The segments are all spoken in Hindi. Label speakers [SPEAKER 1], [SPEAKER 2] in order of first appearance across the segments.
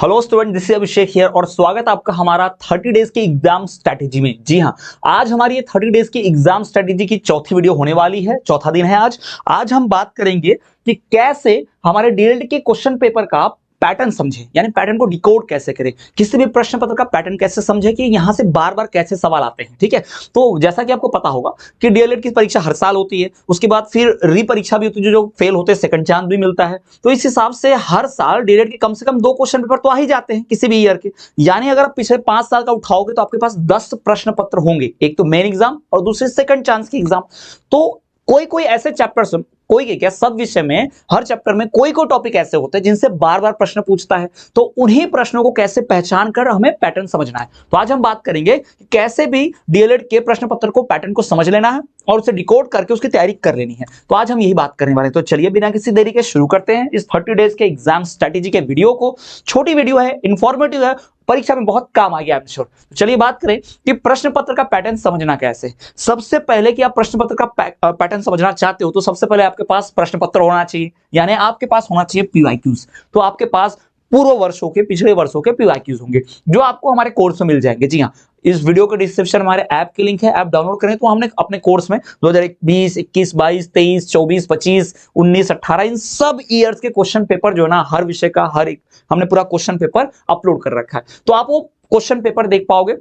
[SPEAKER 1] Hello student, this is Abhishek here और स्वागत है आपका हमारा 30 डेज की एग्जाम स्ट्रेटेजी में। जी हाँ, आज हमारी ये 30 डेज की एग्जाम स्ट्रेटेजी की चौथी वीडियो होने वाली है। चौथा दिन है आज हम बात करेंगे कि कैसे हमारे डीएलएड के क्वेश्चन पेपर का पैटर्न समझे, यानी पैटर्न को डिकोड कैसे करें, किसी भी प्रश्न पत्र का पैटर्न कैसे समझे कि यहां से बार बार कैसे सवाल आते हैं। ठीक है, तो जैसा कि आपको पता होगा कि डीएलएड की परीक्षा हर साल होती है, उसके बाद फिर री परीक्षा भी होती है, जो फेल होते हैं सेकंड चांस भी मिलता है। तो इस हिसाब से हर साल डीएलएड के कम से कम 2 क्वेश्चन पेपर तो आ ही जाते हैं किसी भी ईयर के। यानी अगर आप पिछले 5 साल का उठाओगे तो आपके पास 10 प्रश्न पत्र होंगे, एक तो मेन एग्जाम और दूसरे सेकंड चांस की एग्जाम। तो कोई कोई ऐसे चैप्टर्स, कोई क्या सब विषय में हर चैप्टर में कोई कोई टॉपिक ऐसे होते हैं जिनसे बार बार प्रश्न पूछता है, तो उन्हीं प्रश्नों को कैसे पहचान कर हमें पैटर्न समझना है। तो आज हम बात करेंगे कि कैसे भी डीएलएड के प्रश्न पत्र को पैटर्न को समझ लेना है और उसे डिकोड करके उसकी तैयारी कर लेनी है। तो आज हम यही बात करने वाले हैं। तो चलिए बिना किसी देरी के शुरू करते हैं इस 30 डेज के एग्जाम स्ट्रेटेजी के वीडियो को। छोटी वीडियो है, इंफॉर्मेटिव है, परीक्षा में बहुत काम आ गया है। तो चलिए बात करें कि प्रश्न पत्र का पैटर्न समझना कैसे। सबसे पहले कि आप प्रश्न पत्र का पैटर्न समझना चाहते हो तो सबसे पहले आपके पास प्रश्न पत्र होना चाहिए, यानी आपके पास होना चाहिए पीवाईक्यूज। तो आपके पास पूर्व वर्षों के, पिछले वर्षों के पीवाईक्यूज होंगे जो आपको हमारे कोर्स में मिल जाएंगे। जी हाँ, इस वीडियो के डिस्क्रिप्शन में हमारे ऐप की लिंक है, ऐप डाउनलोड करें। तो हमने अपने कोर्स में 2020, 21, 22, 23, 24, 25, 19, 18 इन सब ईयर्स के क्वेश्चन पेपर जो ना हर विषय का हर एक हमने पूरा क्वेश्चन पेपर अपलोड कर रखा है। तो आप वो क्वेश्चन पेपर देख पाओगे,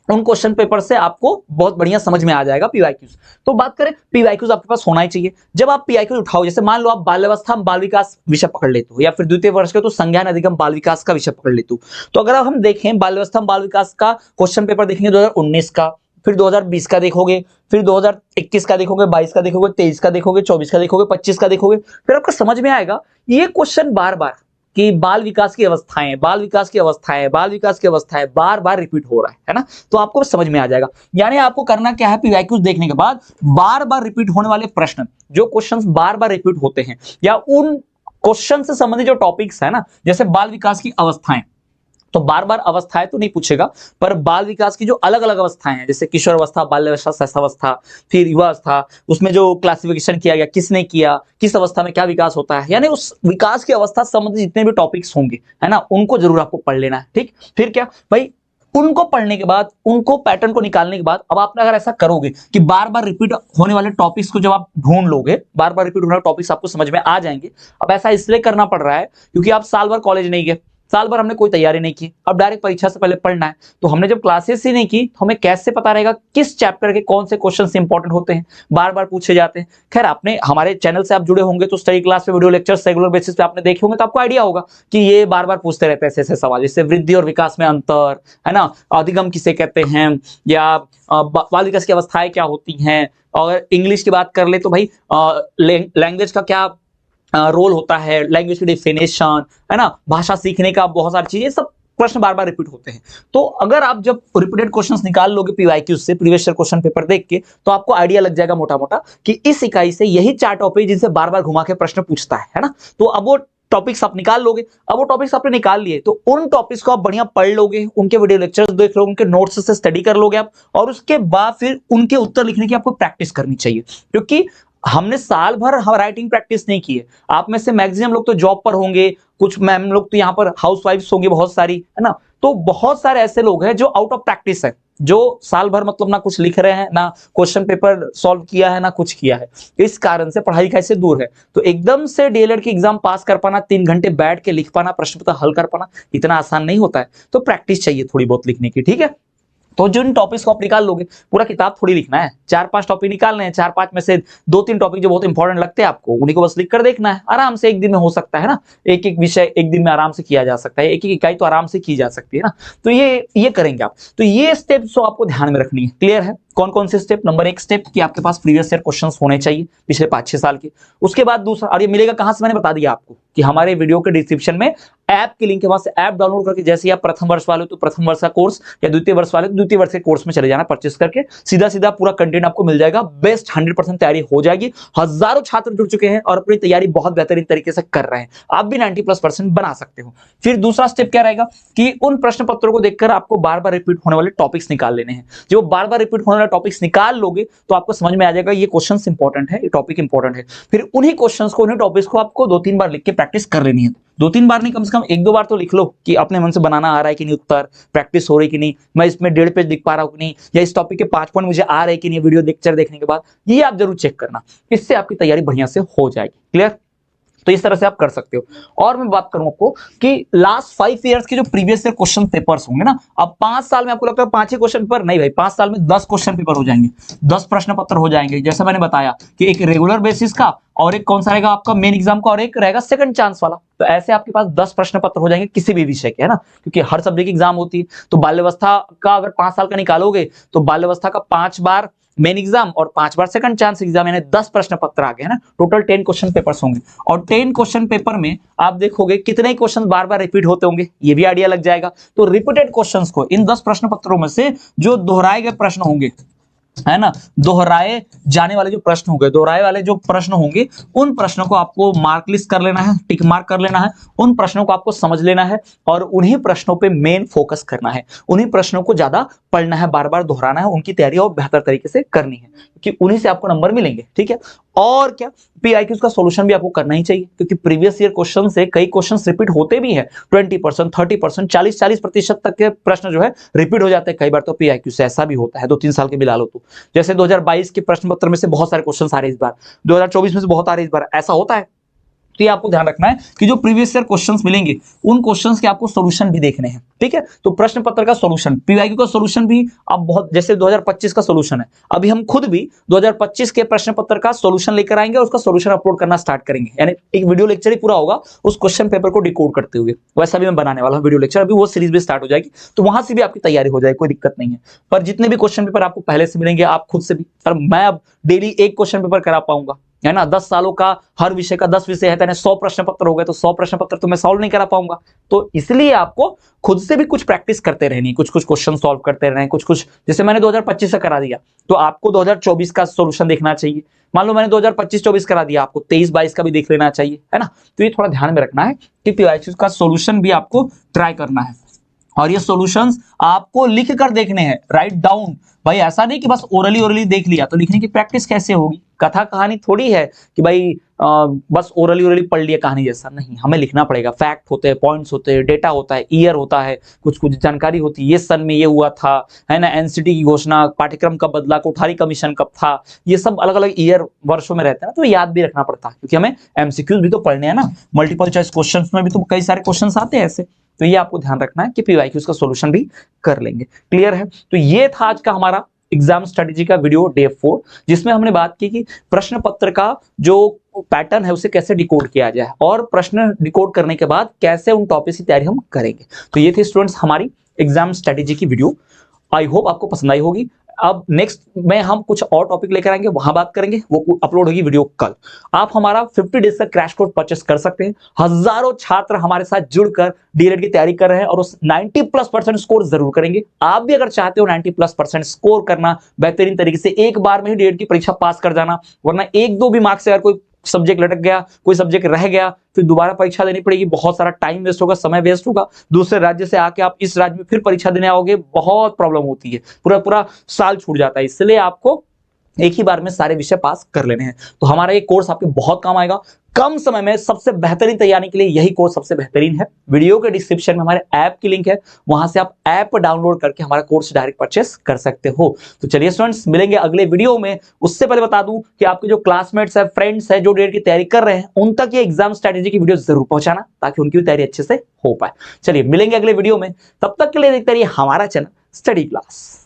[SPEAKER 1] उन क्वेश्चन पेपर से आपको बहुत बढ़िया समझ में आ जाएगा पीवाईक्यूज। तो बात करें पीवाईक्यूज आपके पास होना ही चाहिए। जब आप पीवाईक्यूज उठाओ, जैसे मान लो आप बाल्यावस्था बाल विकास विषय पकड़ लेते हो या फिर द्वितीय वर्ष के तो संज्ञान अधिगम बाल विकास का विषय पकड़ लेते हो। तो अगर हम देखें बाल्यावस्था बाल विकास का क्वेश्चन पेपर देखेंगे 2019 का, फिर 2020 का देखोगे, फिर 2021 का देखोगे, 22 का देखोगे, 23 का देखोगे, 24 का देखोगे, 25 का देखोगे, फिर आपको समझ में आएगा ये क्वेश्चन बार बार कि बाल विकास की अवस्थाएं, बाल विकास की अवस्थाएं, बाल विकास की अवस्थाएं बार बार रिपीट हो रहा है ना। तो आपको समझ में आ जाएगा। यानी आपको करना क्या है, पीवाईक्यूज देखने के बाद बार बार रिपीट होने वाले प्रश्न, जो क्वेश्चंस बार बार रिपीट होते हैं या उन क्वेश्चन से संबंधित जो टॉपिक्स है ना, जैसे बाल विकास की अवस्थाएं, तो बार बार अवस्थाएं तो नहीं पूछेगा, पर बाल विकास की जो अलग अलग अवस्थाएं हैं, जैसे किशोर अवस्था, बाल्यावस्था, शैशवावस्था, फिर युवा अवस्था, उसमें जो क्लासिफिकेशन किया गया, किसने किया, किस अवस्था में क्या विकास होता है, यानी उस विकास की अवस्था से संबंधित जितने भी टॉपिक्स होंगे है ना, उनको जरूर आपको पढ़ लेना है। ठीक, फिर क्या भाई, उनको पढ़ने के बाद, उनको पैटर्न को निकालने के बाद, अब आपने अगर ऐसा करोगे कि बार बार रिपीट होने वाले टॉपिक्स को जब आप ढूंढ लोगे, बार बार रिपीट होने वाले टॉपिक्स आपको समझ में आ जाएंगे। अब ऐसा इसलिए करना पड़ रहा है क्योंकि आप साल भर कॉलेज नहीं गए, साल भर हमने कोई तैयारी नहीं की, अब डायरेक्ट परीक्षा से पहले पढ़ना है। तो हमने जब क्लासेस ही नहीं की तो हमें कैसे पता रहेगा किस चैप्टर के कौन से क्वेश्चंस इंपॉर्टेंट होते हैं, बार बार पूछे जाते हैं। खैर, आपने हमारे चैनल से आप जुड़े होंगे तो स्टडी क्लास पे वीडियो लेक्चर्स रेगुलर बेसिस पे आपने देखे होंगे, तो आपको आइडिया होगा कि ये बार बार पूछते रहते हैं ऐसे सवाल, जैसे वृद्धि और विकास में अंतर है ना, अधिगम किसे कहते हैं, या बाल विकास की अवस्थाएं क्या होती हैं। और इंग्लिश की बात कर ले तो भाई लैंग्वेज का क्या रोल होता है, लैंग्वेज की डेफिनेशन है ना, भाषा सीखने का बहुत सारी चीजें, सब प्रश्न बार बार रिपीट होते हैं। तो अगर आप जब रिपीटेड क्वेश्चंस निकाल लोगे पीवाईक्यूज से, प्रीवियस ईयर क्वेश्चन पेपर देख के, तो आपको आइडिया लग जाएगा मोटा मोटा कि इस इकाई से यही 4 टॉपिक जिनसे बार बार घुमा के प्रश्न पूछता है ना। तो अब वो टॉपिक्स आप निकाल लोगे। अब वो टॉपिक्स आपने निकाल लिए तो उन टॉपिक्स को आप बढ़िया पढ़ लोगे, उनके वीडियो लेक्चर्स देख लोगे, उनके नोट्स से स्टडी कर लोगे आप, और उसके बाद फिर उनके उत्तर लिखने की आपको प्रैक्टिस करनी चाहिए। क्योंकि हमने साल भर राइटिंग प्रैक्टिस नहीं की है। आप में से मैक्सिमम लोग तो जॉब पर होंगे, कुछ मैम लोग तो यहाँ पर हाउसवाइफ्स होंगे बहुत सारी, है ना। तो बहुत सारे ऐसे लोग हैं जो आउट ऑफ प्रैक्टिस है, जो साल भर मतलब ना कुछ लिख रहे हैं, ना क्वेश्चन पेपर सॉल्व किया है, ना कुछ किया है। इस कारण से पढ़ाई लिखाई से दूर है। तो एकदम से डीएलएड की एग्जाम पास कर पाना, 3 घंटे बैठ के लिख पाना, प्रश्न पत्र हल कर पाना इतना आसान नहीं होता है। तो प्रैक्टिस चाहिए थोड़ी बहुत लिखने की। ठीक है, तो जिन टॉपिक्स को आप निकाल लोगे, पूरा किताब थोड़ी लिखना है, 4-5 टॉपिक निकालने हैं, 4-5 में से 2-3 टॉपिक जो बहुत इंपॉर्टेंट लगते हैं आपको, उन्हीं को बस लिख कर देखना है। आराम से एक दिन में हो सकता है ना, एक एक विषय एक दिन में आराम से किया जा सकता है, एक एक इकाई तो आराम से की जा सकती है ना। तो ये करेंगे आप। तो ये स्टेप्स तो आपको ध्यान में रखनी है। क्लियर है कौन कौन से स्टेप? नंबर 1 स्टेप कि आपके पास प्रीवियस ईयर क्वेश्चंस होने चाहिए पिछले 5-6 साल के। उसके बाद दूसरा, और ये मिलेगा कहां से, मैंने बता दिया आपको कि हमारे वीडियो के डिस्क्रिप्शन में ऐप की लिंक है, वहां से ऐप डाउनलोड करके, जैसे आप प्रथम वर्ष वाले तो प्रथम वर्ष का कोर्स, या द्वितीय वर्ष वाले तो द्वितीय वर्ष के कोर्स में चले जाना, परचेस करके सीधा सीधा पूरा कंटेंट आपको मिल जाएगा। बेस्ट 100% तैयारी हो जाएगी। हजारों छात्र जुड़ चुके हैं और अपनी तैयारी बहुत बेहतरीन तरीके से कर रहे हैं। आप भी 90+% बना सकते हो। फिर दूसरा स्टेप क्या रहेगा कि उन प्रश्न पत्रों को देखकर आपको बार बार रिपीट होने वाले टॉपिक्स निकाल लेने हैं। जो बार बार रिपीट होने वाले वाले टॉपिक्स निकाल लोगे तो आपको समझ में आ जाएगा ये क्वेश्चंस इंपॉर्टेंट है, ये टॉपिक इंपॉर्टेंट है। फिर उन्हीं क्वेश्चंस को, उन्हीं टॉपिक्स को आपको 2-3 बार लिख के प्रैक्टिस कर लेनी है। 2-3 बार नहीं, कम से कम 1-2 बार तो लिख लो कि अपने मन से बनाना आ रहा है कि नहीं, उत्तर प्रैक्टिस हो रही कि नहीं, मैं इसमें 1.5 पेज लिख पा रहा हूं कि नहीं, या इस टॉपिक के 5 पॉइंट मुझे आ रहे हैं कि नहीं वीडियो लेक्चर देखने के बाद। ये आप जरूर चेक करना, इससे आपकी तैयारी बढ़िया से हो जाएगी। क्लियर? तो इस तरह से आप कर सकते हो। और मैं बात करूं आपको कि लास्ट 5 इयर्स के जो प्रीवियस ईयर क्वेश्चन पेपर्स होंगे ना, अब 5 साल में आपको लगता है 5 ही क्वेश्चन पेपर, नहीं भाई, 5 साल में 10 क्वेश्चन पेपर हो जाएंगे, 10 प्रश्न पत्र हो जाएंगे। जैसे मैंने बताया कि एक रेगुलर बेसिस का, और एक कौन सा रहेगा आपका मेन एग्जाम का, और एक रहेगा सेकंड चांस वाला। तो ऐसे आपके पास 10 प्रश्न पत्र हो जाएंगे किसी भी विषय के, है ना, क्योंकि हर सब्जेक्ट की एग्जाम होती है। तो बाल्यावस्था का अगर 5 साल का निकालोगे तो बाल्यावस्था का 5 बार मेन एग्जाम और 5 बार सेकंड चांस एग्जाम, यानी 10 प्रश्न पत्र आ गए, है ना। टोटल 10 क्वेश्चन पेपर्स होंगे, और 10 क्वेश्चन पेपर में आप देखोगे कितने क्वेश्चन बार बार रिपीट होते होंगे, ये भी आइडिया लग जाएगा। तो रिपीटेड क्वेश्चंस को इन 10 प्रश्न पत्रों में से जो दोहराए गए प्रश्न होंगे, है ना, दोहराए जाने वाले जो प्रश्न होंगे, दोहराए वाले जो प्रश्न होंगे, उन प्रश्नों को आपको मार्क लिस्ट कर लेना है, टिक मार्क कर लेना है, उन प्रश्नों को आपको समझ लेना है, और उन्हीं प्रश्नों पे मेन फोकस करना है, उन्हीं प्रश्नों को ज्यादा पढ़ना है, बार बार दोहराना है, उनकी तैयारी और बेहतर तरीके से करनी है, क्योंकि उन्हीं से आपको नंबर मिलेंगे। ठीक है? और क्या, पीआईक्यूज का सॉल्यूशन भी आपको करना ही चाहिए, क्योंकि प्रीवियस ईयर क्वेश्चन से कई क्वेश्चन रिपीट होते भी हैं, 20%, 30%, 40% तक के प्रश्न जो है रिपीट हो जाते हैं कई बार। तो पीआईक्यू से ऐसा भी होता है, 2-3 साल के मिला लो तो, जैसे 2022 के प्रश्न पत्र में से बहुत सारे क्वेश्चन आ रहे इस बार, 2024 में से बहुत आ रहे इस बार, ऐसा होता है। तो ये आपको ध्यान रखना है कि जो प्रीवियस ईयर क्वेश्चंस मिलेंगे उन क्वेश्चंस के आपको सॉल्यूशन भी देखने हैं। ठीक है? तो प्रश्न पत्र का सॉल्यूशन, पीवाईक्यू का सॉल्यूशन भी अब बहुत, जैसे 2025 का सॉल्यूशन है, अभी हम खुद भी 2025 के प्रश्न पत्र का सॉल्यूशन लेकर आएंगे और उसका सॉल्यूशन अपलोड करना स्टार्ट करेंगे, यानी एक वीडियो लेक्चर ही पूरा होगा उस क्वेश्चन पेपर को डिकोड करते हुए। वैसा भी मैं बनाने वाला हूं वीडियो लेक्चर, अभी वो सीरीज भी स्टार्ट हो जाएगी, तो वहां से भी आपकी तैयारी हो जाएगी, कोई दिक्कत नहीं है। पर जितने भी क्वेश्चन पेपर आपको पहले से मिलेंगे, आप खुद से भी, पर मैं अब डेली एक क्वेश्चन पेपर करा पाऊंगा, है ना। 10 सालों का हर विषय का 10 विषय है, तो 100 प्रश्न पत्र हो गए, तो 100 प्रश्न पत्र तो मैं सॉल्व नहीं करा पाऊंगा। तो इसलिए आपको खुद से भी कुछ प्रैक्टिस करते रहनी है, कुछ कुछ क्वेश्चन सॉल्व करते रहना है, कुछ कुछ, जैसे मैंने 2025 से करा दिया तो आपको 2024 का सॉल्यूशन देखना चाहिए। मान लो मैंने 2025-24 करा दिया, आपको 23-22 का भी देख लेना चाहिए, है ना। तो ये थोड़ा ध्यान में रखना है कि पीवाईक्यू का सॉल्यूशन भी आपको ट्राई करना है, और ये सॉल्यूशंस आपको लिख कर देखने हैं, राइट डाउन। भाई ऐसा नहीं कि बस ओरली देख लिया, तो लिखने की प्रैक्टिस कैसे होगी। कथा कहानी थोड़ी है कि भाई बस ओरली पढ़ लिया कहानी जैसा, नहीं, हमें लिखना पड़ेगा। फैक्ट होते हैं, पॉइंट्स होते हैं, डेटा होता है, ईयर होता है, कुछ कुछ जानकारी होती है, ये सन में ये हुआ था, है ना, एनसीटी की घोषणा, पाठ्यक्रम कब बदला, कोठारी कमीशन कब था, ये सब अलग अलग ईयर वर्षों में रहते हैं ना, तो याद भी रखना पड़ता है, क्योंकि हमें एमसीक्यूज भी तो पढ़ने हैं ना, मल्टीपल चॉइस क्वेश्चन में भी तो कई सारे क्वेश्चन आते हैं ऐसे। तो ये आपको ध्यान रखना है कि पीवाईक्यूज का सॉल्यूशन भी कर लेंगे। क्लियर है? तो ये था आज का हमारा एग्जाम स्ट्रेटेजी का वीडियो डे 4, जिसमें हमने बात की कि प्रश्न पत्र का जो पैटर्न है उसे कैसे डिकोड किया जाए, और प्रश्न डिकोड करने के बाद कैसे उन टॉपिक्स की तैयारी हम करेंगे। तो ये थी स्टूडेंट्स हमारी एग्जाम स्ट्रेटेजी की वीडियो। आई होप आपको पसंद आई होगी। अब नेक्स्ट में हम कुछ और टॉपिक लेकर आएंगे, वहां बात करेंगे, वो अपलोड होगी वीडियो कल। आप हमारा 50 डेज का क्रैश कोर्स परचेस कर सकते हैं। हजारों छात्र हमारे साथ जुड़कर डीएलएड की तैयारी कर रहे हैं और उस 90+% स्कोर जरूर करेंगे। आप भी अगर चाहते हो 90+% स्कोर करना बेहतरीन तरीके से, एक बार में ही डीएलएड की परीक्षा पास कर जाना, वरना 1-2 भी मार्क्स से अगर कोई सब्जेक्ट लटक गया, कोई सब्जेक्ट रह गया, फिर दोबारा परीक्षा देनी पड़ेगी, बहुत सारा टाइम वेस्ट होगा, समय वेस्ट होगा, दूसरे राज्य से आके आप इस राज्य में फिर परीक्षा देने आओगे, बहुत प्रॉब्लम होती है, पूरा पूरा साल छूट जाता है। इसलिए आपको एक ही बार में सारे विषय पास कर लेने हैं। तो हमारा ये कोर्स आपके बहुत काम आएगा, कम समय में सबसे बेहतरीन तैयारी के लिए यही कोर्स सबसे बेहतरीन है। वीडियो के डिस्क्रिप्शन में हमारे ऐप की लिंक है, वहां से आप ऐप डाउनलोड करके हमारा कोर्स डायरेक्ट परचेस कर सकते हो। तो चलिए स्टूडेंट्स, मिलेंगे अगले वीडियो में। उससे पहले बता दूं कि आपके जो क्लासमेट्स है, फ्रेंड्स है, जो डेट की तैयारी कर रहे हैं, उन तक ये एग्जाम स्ट्रेटेजी की वीडियो जरूर पहुंचाना, ताकि उनकी भी तैयारी अच्छे से हो पाए। चलिए मिलेंगे अगले वीडियो में, तब तक के लिए देखते रहिए हमारा चैनल स्टडी क्लास।